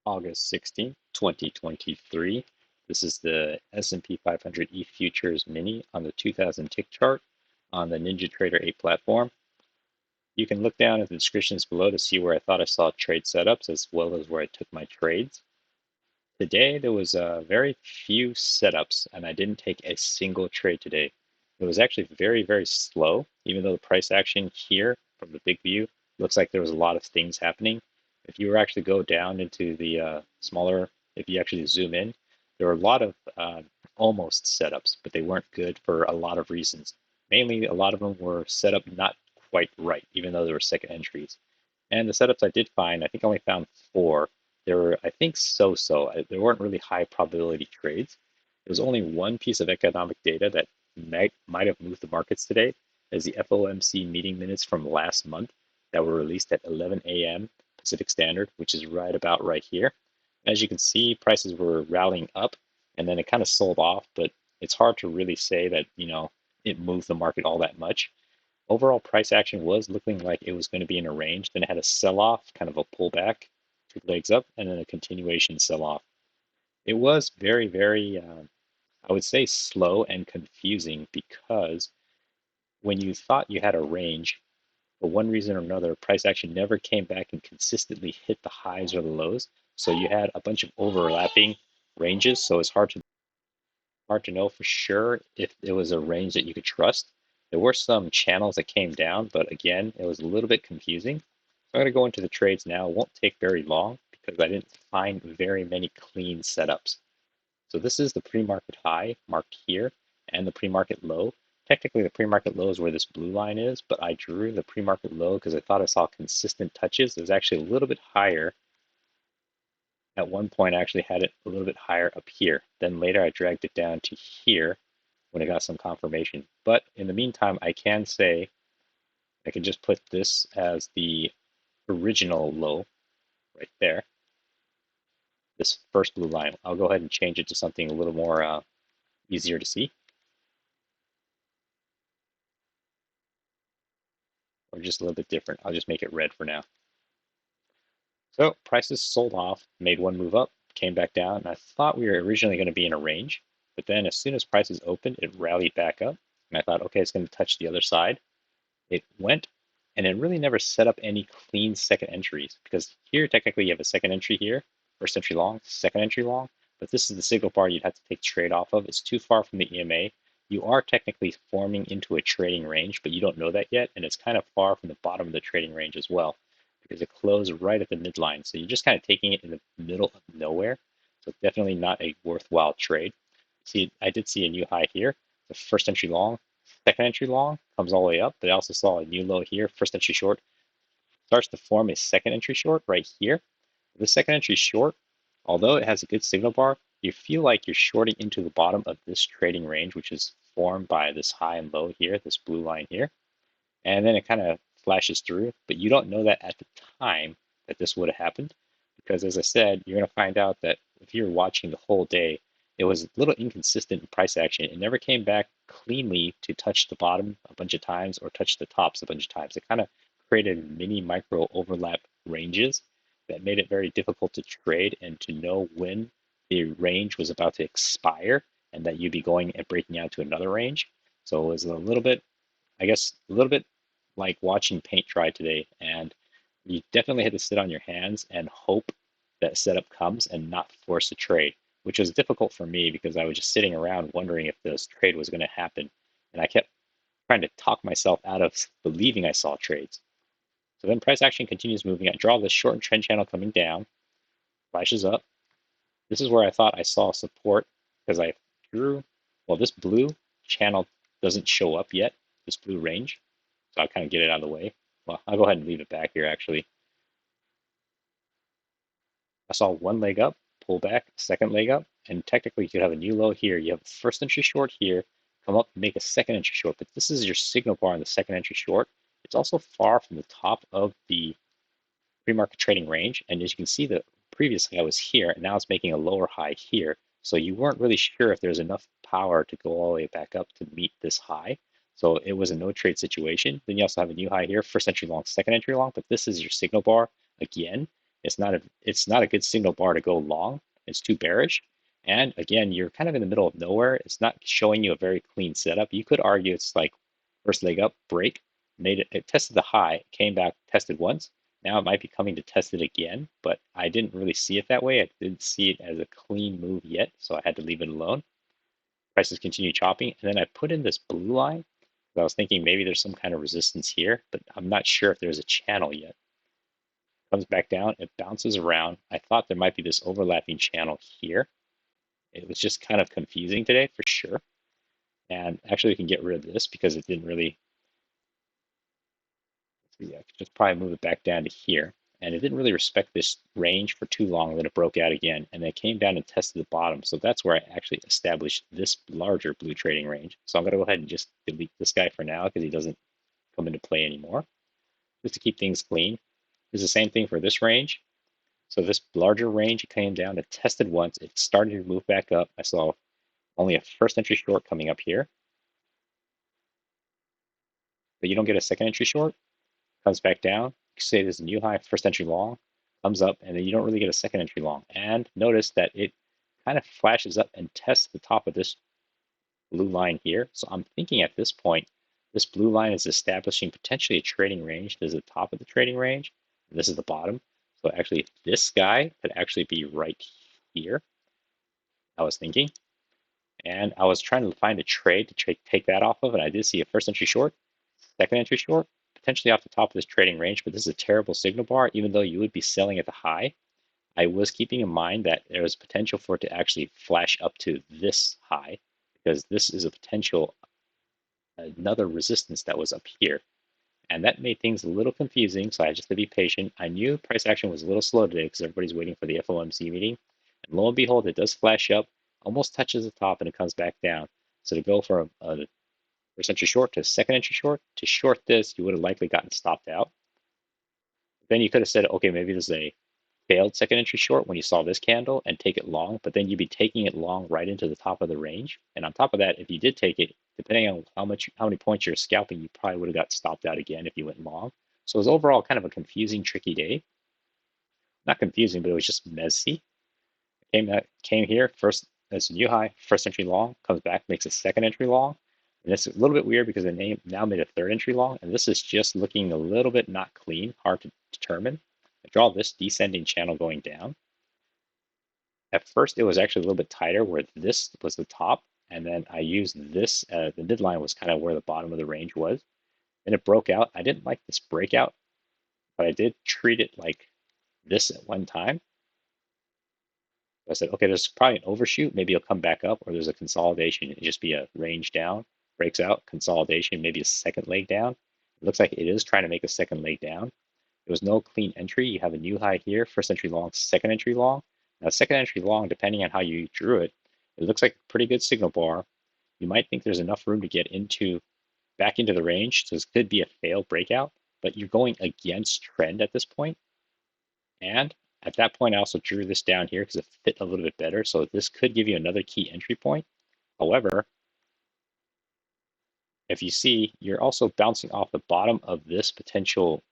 August 16th, 2023. This is the S&P 500 E Futures Mini on the 2000 tick chart on the NinjaTrader 8 platform. You can look down at the descriptions below to see where I thought I saw trade setups as well as where I took my trades. Today there was very few setups and I didn't take a single trade today. It was actually very, very slow, even though the price action here from the big view looks like there was a lot of things happening. If you were actually go down into the smaller, if you actually zoom in, there were a lot of almost setups, but they weren't good for a lot of reasons. Mainly, a lot of them were set up not quite right, even though there were second entries. And the setups I did find, I think I only found 4. They were, I think, so-so. They weren't really high probability trades. There was only one piece of economic data that might have moved the markets today, as the FOMC meeting minutes from last month that were released at 11 a.m. Pacific Standard, which is right about right here. As you can see, prices were rallying up, and then it kind of sold off, but it's hard to really say that, it moved the market all that much. Overall price action was looking like it was going to be in a range. Then it had a sell-off, kind of a pullback, 2 legs up, and then a continuation sell-off. It was very, very, I would say, slow and confusing because when you thought you had a range, for one reason or another, price action never came back and consistently hit the highs or the lows. So you had a bunch of overlapping ranges. So it's hard to know for sure if it was a range that you could trust. There were some channels that came down, but again, it was a little bit confusing. So I'm going to go into the trades now. It won't take very long because I didn't find very many clean setups. So this is the pre-market high marked here and the pre-market low. Technically, the pre-market low is where this blue line is, but I drew the pre-market low because I thought I saw consistent touches. It was actually a little bit higher. At one point, I actually had it a little bit higher up here. Then later, I dragged it down to here when I got some confirmation. But in the meantime, I can say I can just put this as the original low right there, this first blue line. I'll go ahead and change it to something a little more easier to see, or just a little bit different. I'll just make it red for now. So prices sold off, made one move up, came back down, and I thought we were originally going to be in a range, but then as soon as prices opened, it rallied back up, and I thought, okay, it's going to touch the other side. It went, and it really never set up any clean second entries, because here technically you have a second entry here, first entry long, second entry long, but this is the signal bar you'd have to take trade off of. It's too far from the EMA. You are technically forming into a trading range, but you don't know that yet, and it's kind of far from the bottom of the trading range as well, because it closed right at the midline. So you're just kind of taking it in the middle of nowhere. So definitely not a worthwhile trade. See, I did see a new high here. The first entry long, second entry long comes all the way up, but I also saw a new low here. First entry short starts to form a second entry short right here. The second entry short, although it has a good signal bar, you feel like you're shorting into the bottom of this trading range, which is formed by this high and low here, this blue line here. And then it kind of flashes through, but you don't know that at the time that this would have happened, because as I said, you're going to find out that if you're watching the whole day, it was a little inconsistent in price action. It never came back cleanly to touch the bottom a bunch of times or touch the tops a bunch of times. It kind of created mini micro overlap ranges that made it very difficult to trade and to know when the range was about to expire and that you'd be going and breaking out to another range. So it was a little bit, I guess, a little bit like watching paint dry today, and you definitely had to sit on your hands and hope that setup comes and not force a trade, which was difficult for me because I was just sitting around wondering if this trade was going to happen, and I kept trying to talk myself out of believing I saw trades. So then price action continues moving. I draw this short trend channel coming down, flashes up. This is where I thought I saw support because I drew, well, this blue channel doesn't show up yet, this blue range. So I'll kind of get it out of the way. Well, I'll go ahead and leave it back here, actually. I saw one leg up, pull back, second leg up, and technically you could have a new low here. You have a first entry short here, come up and make a second entry short, but this is your signal bar on the second entry short. It's also far from the top of the pre-market trading range, and as you can see, the previous high was here, and now it's making a lower high here. So you weren't really sure if there's enough power to go all the way back up to meet this high. So it was a no trade situation. Then you also have a new high here, first entry long, second entry long, but this is your signal bar again. It's not a good signal bar to go long. It's too bearish. And again, you're kind of in the middle of nowhere. It's not showing you a very clean setup. You could argue it's like first leg up, break, it tested the high, came back, tested once. Now it might be coming to test it again, but I didn't really see it that way. I didn't see it as a clean move yet, so I had to leave it alone. Prices continue chopping, and then I put in this blue line. I was thinking maybe there's some kind of resistance here, but I'm not sure if there's a channel yet. Comes back down, it bounces around. I thought there might be this overlapping channel here. It was just kind of confusing today for sure. And actually we can get rid of this because it didn't really, yeah, just probably move it back down to here. And it didn't really respect this range for too long, and then it broke out again. And then it came down and tested the bottom. So that's where I actually established this larger blue trading range. So I'm gonna go ahead and just delete this guy for now because he doesn't come into play anymore, just to keep things clean. It's the same thing for this range. So this larger range, it came down, it tested once, it started to move back up. I saw only a first entry short coming up here, but you don't get a second entry short. Comes back down, say there's a new high, first entry long, comes up, and then you don't really get a second entry long. And notice that it kind of flashes up and tests the top of this blue line here. So I'm thinking at this point, this blue line is establishing potentially a trading range. This is the top of the trading range, and this is the bottom. So actually this guy could actually be right here, I was thinking. And I was trying to find a trade to take that off of, and I did see a first entry short, second entry short, potentially off the top of this trading range, but this is a terrible signal bar. Even though you would be selling at the high, I was keeping in mind that there was potential for it to actually flash up to this high, because this is a potential another resistance that was up here. And that made things a little confusing, so I just had to be patient. I knew price action was a little slow today because everybody's waiting for the FOMC meeting. And lo and behold, it does flash up, almost touches the top, and it comes back down. So to go from a first entry short to a second entry short, to short this, you would have likely gotten stopped out. Then you could have said, okay, maybe there's a failed second entry short when you saw this candle and take it long, but then you'd be taking it long right into the top of the range. And on top of that, if you did take it, depending on how many points you're scalping, you probably would have got stopped out again if you went long. So it was overall kind of a confusing, tricky day. Not confusing, but it was just messy. Came here first as a new high, first entry long, comes back, makes a second entry long. And it's a little bit weird because the name now made a third entry long, and this is just looking a little bit not clean, hard to determine. I draw this descending channel going down. At first, it was actually a little bit tighter where this was the top, and then I used this, the midline was kind of where the bottom of the range was. Then it broke out. I didn't like this breakout, but I did treat it like this at one time. I said, okay, there's probably an overshoot. Maybe it'll come back up, or there's a consolidation. It'll just be a range down, breaks out, consolidation, maybe a second leg down. It looks like it is trying to make a second leg down. There was no clean entry. You have a new high here, first entry long, second entry long. Now, second entry long, depending on how you drew it, it looks like a pretty good signal bar. You might think there's enough room to get back into the range. So this could be a failed breakout, but you're going against trend at this point. And at that point, I also drew this down here because it fit a little bit better. So this could give you another key entry point. However, if you see, you're also bouncing off the bottom of this potential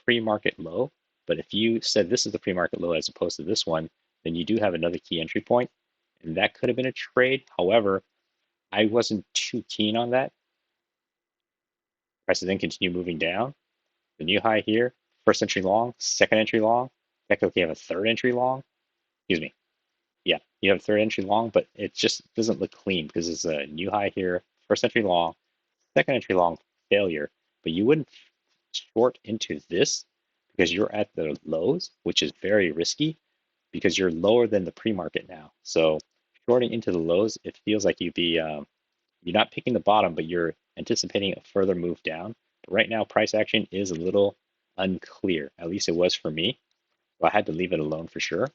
pre-market low. But if you said this is the pre-market low as opposed to this one, then you do have another key entry point. And that could have been a trade. However, I wasn't too keen on that. Prices then continue moving down. The new high here, first entry long, second entry long. Technically, you have a third entry long. Excuse me. Yeah, you have a third entry long, but it just doesn't look clean because it's a new high here, first entry long, second entry long, failure. But you wouldn't short into this because you're at the lows, which is very risky because you're lower than the pre-market now. So shorting into the lows, it feels like you're not picking the bottom, but you're anticipating a further move down. But right now, price action is a little unclear. At least it was for me. So I had to leave it alone for sure.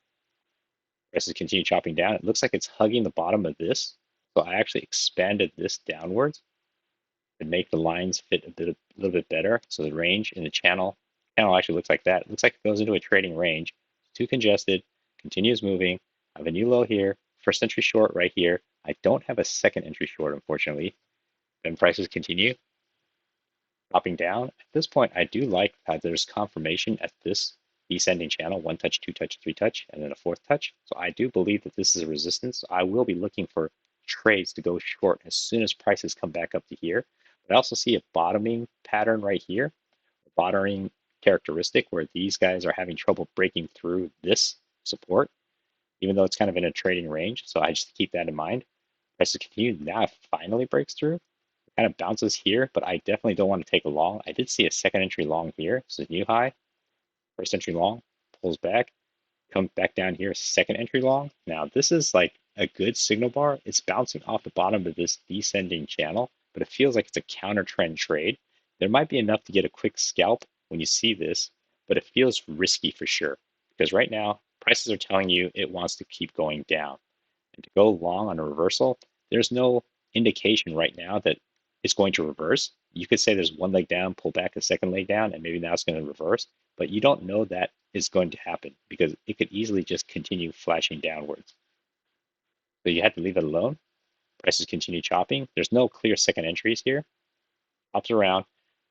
Prices continue chopping down. It looks like it's hugging the bottom of this. So I actually expanded this downwards to make the lines fit a little bit better. So the range in the channel actually looks like that. It looks like it goes into a trading range. Too congested, continues moving. I have a new low here, first entry short right here. I don't have a second entry short, unfortunately. Then prices continue dropping down. At this point, I do like that there's confirmation at this descending channel, one touch, two touch, three touch, and then a fourth touch. So I do believe that this is a resistance. I will be looking for trades to go short as soon as prices come back up to here. But I also see a bottoming pattern right here, a bottoming characteristic where these guys are having trouble breaking through this support, even though it's kind of in a trading range. So I just keep that in mind. Prices continue. Now it finally breaks through. It kind of bounces here, but I definitely don't want to take a long. I did see a second entry long here. So new high, first entry long, pulls back, comes back down here, second entry long. Now this is like a good signal bar. It's bouncing off the bottom of this descending channel, but it feels like it's a counter trend trade. There might be enough to get a quick scalp when you see this, but it feels risky for sure because right now prices are telling you it wants to keep going down. And to go long on a reversal, there's no indication right now that it's going to reverse. You could say there's one leg down, pull back a second leg down, and maybe now it's going to reverse, but you don't know that is going to happen because it could easily just continue flashing downwards. So you have to leave it alone. Prices continue chopping. There's no clear second entries here. Hops around,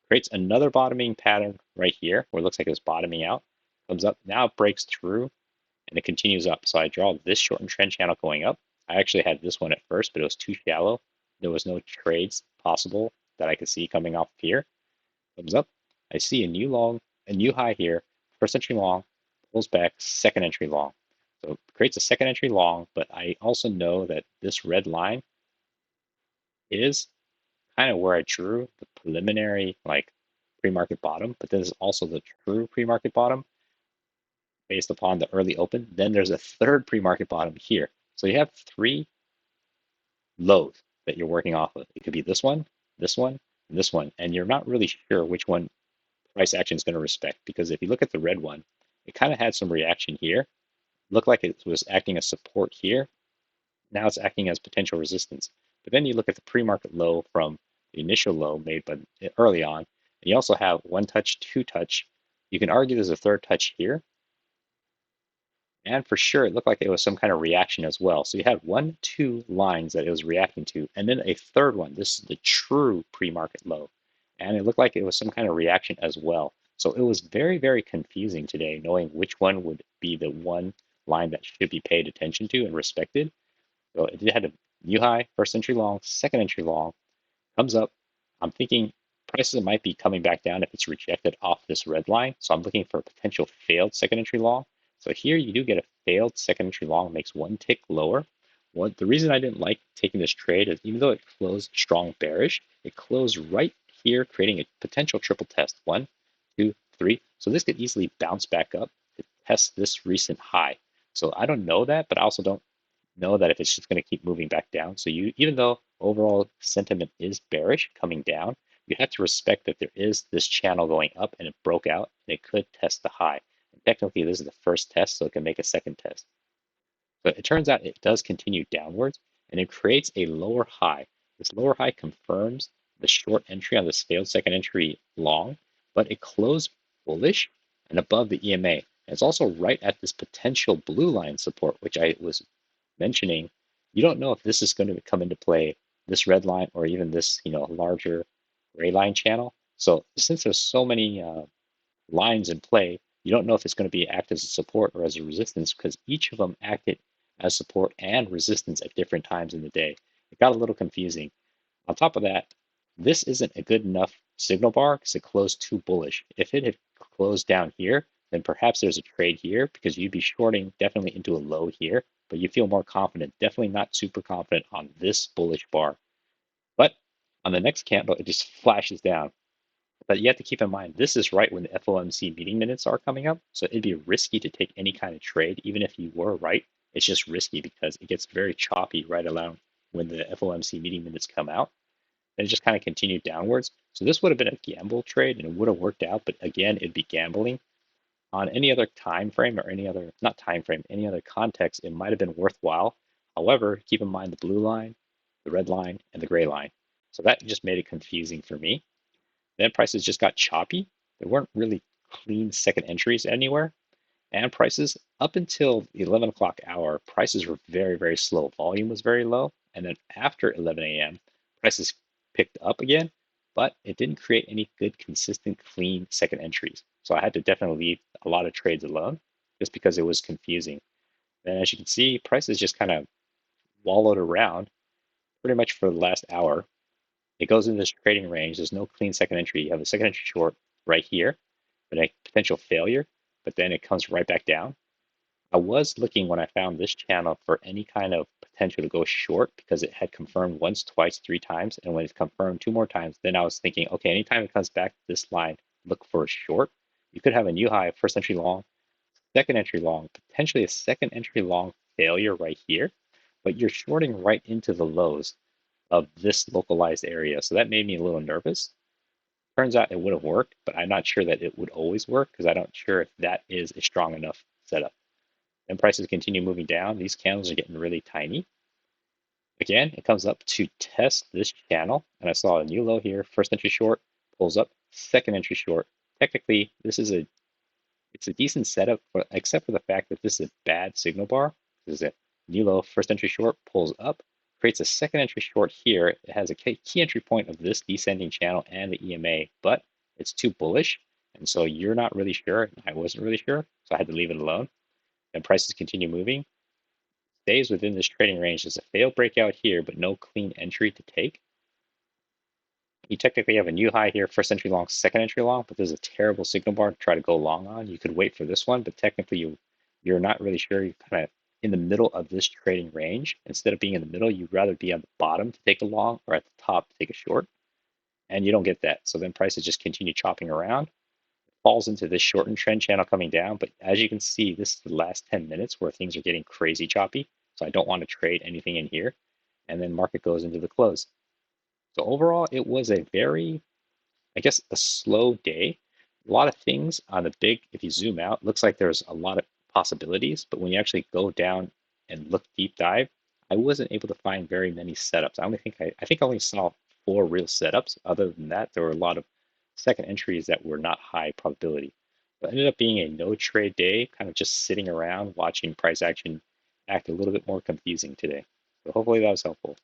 creates another bottoming pattern right here where it looks like it's bottoming out, comes up, now it breaks through, and it continues up. So I draw this shortened trend channel going up. I actually had this one at first, but it was too shallow. There was no trades possible that I could see coming off here. Comes up. I see a new long, a new high here. First entry long, pulls back, second entry long. So it creates a second entry long, but I also know that this red line is kind of where I drew the preliminary like pre-market bottom, but this is also the true pre-market bottom based upon the early open. Then there's a third pre-market bottom here. So you have three lows that you're working off of. It could be this one, and this one, and you're not really sure which one price action is going to respect because if you look at the red one, it kind of had some reaction here. Looked like it was acting as support here. Now it's acting as potential resistance. But then you look at the pre-market low from the initial low made but early on, and you also have one touch, two touch. You can argue there's a third touch here. And for sure, it looked like it was some kind of reaction as well. So you had one, two lines that it was reacting to, and then a third one. This is the true pre-market low. And it looked like it was some kind of reaction as well. So it was very, very confusing today, knowing which one would be the one line that should be paid attention to and respected. So it had a new high, first entry long, second entry long, comes up. I'm thinking prices might be coming back down if it's rejected off this red line. So I'm looking for a potential failed second entry long. So here you do get a failed second entry long, makes one tick lower. The reason I didn't like taking this trade is even though it closed strong bearish, it closed right here, creating a potential triple test. 1, 2, 3. So this could easily bounce back up to test this recent high. So I don't know that, but I also don't know that if it's just going to keep moving back down. So even though overall sentiment is bearish coming down, you have to respect that there is this channel going up and it broke out and it could test the high. And technically, this is the first test, so it can make a second test. But it turns out it does continue downwards and it creates a lower high. This lower high confirms the short entry on this failed second entry long, but it closed bullish and above the EMA. And it's also right at this potential blue line support, which I was mentioning. You don't know if this is going to come into play, this red line, or even this larger gray line channel. So since there's so many lines in play, you don't know if it's going to be act as a support or as a resistance because each of them acted as support and resistance at different times in the day. It got a little confusing. On top of that, this isn't a good enough signal bar because it closed too bullish. If it had closed down here, then perhaps there's a trade here because you'd be shorting definitely into a low here, but you feel more confident, definitely not super confident on this bullish bar. But on the next candle, it just flashes down. But you have to keep in mind, this is right when the FOMC meeting minutes are coming up. So it'd be risky to take any kind of trade, even if you were right. It's just risky because it gets very choppy right around when the FOMC meeting minutes come out. And it just kind of continued downwards. So this would have been a gamble trade and it would have worked out. But again, it'd be gambling. On any other time frame or any other, not time frame, any other context, it might have been worthwhile. However, keep in mind the blue line, the red line, and the gray line. So that just made it confusing for me. Then prices just got choppy. There weren't really clean second entries anywhere. And prices up until the 11 o'clock hour, prices were very, very slow. Volume was very low. And then after 11 a.m., prices picked up again, but it didn't create any good, consistent, clean second entries. So I had to definitely leave a lot of trades alone just because it was confusing. And as you can see, prices just kind of wallowed around pretty much for the last hour. It goes in this trading range. There's no clean second entry. You have the second entry short right here, but a potential failure, but then it comes right back down. I was looking when I found this channel for any kind of potential to go short because it had confirmed once, twice, 3 times. And when it's confirmed 2 more times, then I was thinking, okay, anytime it comes back to this line, look for a short. You could have a new high, first entry long, second entry long, potentially a second entry long failure right here, but you're shorting right into the lows of this localized area. So that made me a little nervous. Turns out it would have worked, but I'm not sure that it would always work because I'm not sure if that is a strong enough setup. Then prices continue moving down. These candles are getting really tiny. Again, it comes up to test this channel, and I saw a new low here. First entry short pulls up, second entry short. Technically, it's a decent setup, except for the fact that this is a bad signal bar. This is a new low, first entry short pulls up, creates a second entry short here. It has a key entry point of this descending channel and the EMA, but it's too bullish, and so you're not really sure. I wasn't really sure, so I had to leave it alone. And prices continue moving. Stays within this trading range. There's a failed breakout here, but no clean entry to take. You technically have a new high here, first entry long, second entry long, but there's a terrible signal bar to try to go long on. You could wait for this one, but technically you're not really sure. You're kind of in the middle of this trading range. Instead of being in the middle, you'd rather be on the bottom to take a long or at the top to take a short. And you don't get that. So then prices just continue chopping around. Falls into this shortened trend channel coming down. But as you can see, this is the last 10 minutes where things are getting crazy choppy. So I don't want to trade anything in here. And then market goes into the close. So overall, it was a very, I guess, a slow day. A lot of things on the big, if you zoom out, looks like there's a lot of possibilities. But when you actually go down and look deep dive, I wasn't able to find very many setups. I think I only saw 4 real setups. Other than that, there were a lot of second entries that were not high probability. But it ended up being a no trade day, kind of just sitting around watching price action act a little bit more confusing today. So hopefully that was helpful.